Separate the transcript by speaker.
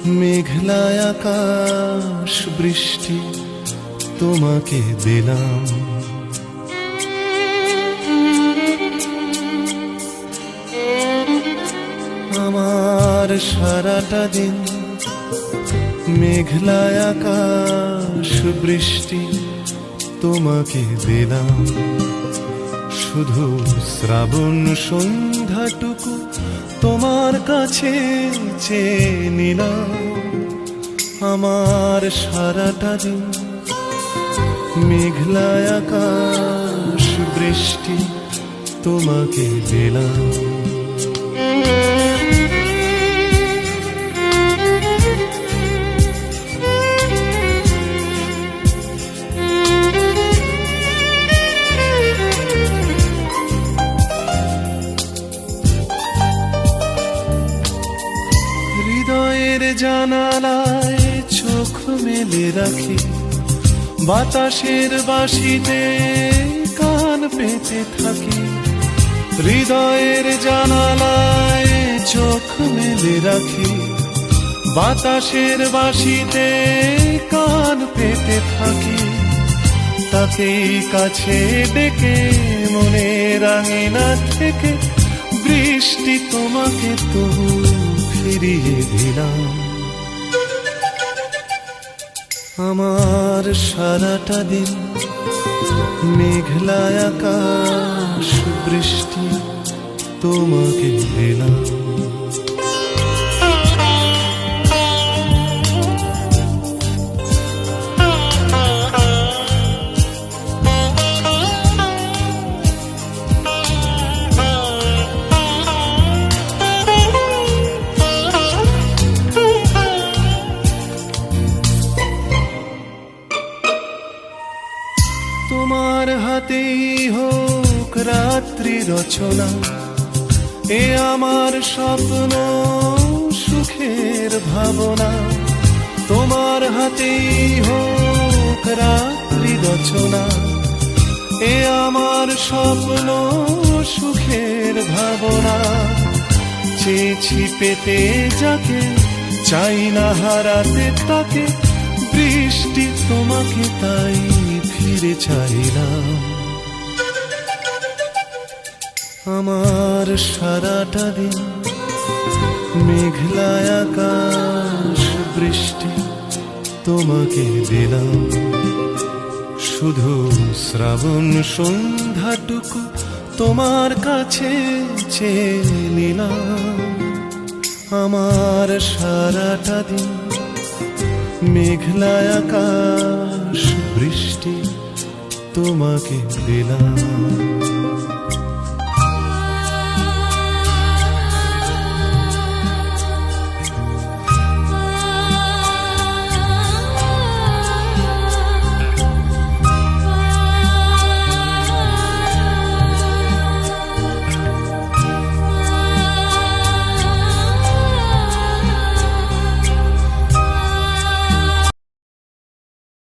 Speaker 1: মেঘলায় আকাশ বৃষ্টি তোমাকে দিলাম। আমার সারাটা দিন মেঘলায় আকাশ বৃষ্টি তোমাকে দিলাম। শুধু শ্রাবণ সন্ধ্যাটুকু তোমার কাছে চেয়ে নিলাম। আমার সারাটা দিন মেঘলায় আকাশ বৃষ্টি তোমাকে দিলাম। হৃদয়ের জানালায় চোখ মেলে রাখি, বাতাসের বাঁশিতে কান পেতে থাকি। হৃদয়ের জানালায় চোখ মেলে রাখি, বাতাসের বাঁশিতে কান পেতে থাকি। তাকেই কাছে ডেকে মনের আঙিনা থেকে বৃষ্টি তোমাকে তবু ফিরিয়ে দিলাম। আমার সারাটা দিন মেঘলায় আকাশ বৃষ্টি তোমাকে দিলাম। তোমার হাতেই হোক রাত্রি রচনা, এ আমার স্বপ্ন সুখের ভাবনা। তোমার হাতেই হোক রাত্রি রচনা, এ আমার স্বপ্ন সুখের ভাবনা। চেয়েছি পেতে যাকে, চাই না হারাতে তাকে, বৃষ্টি তোমাকে তাই ফিরে চাইলাম। আমার সারাটা দিন মেঘলায় আকাশ বৃষ্টি তোমাকে দিলাম। শুধু শ্রাবণ সন্ধ্যাটুকু তোমার কাছে চেয়ে নিলাম। আমার সারাটা দিন মেঘলায় আকাশ বৃষ্টি তোমাকে দিলাম।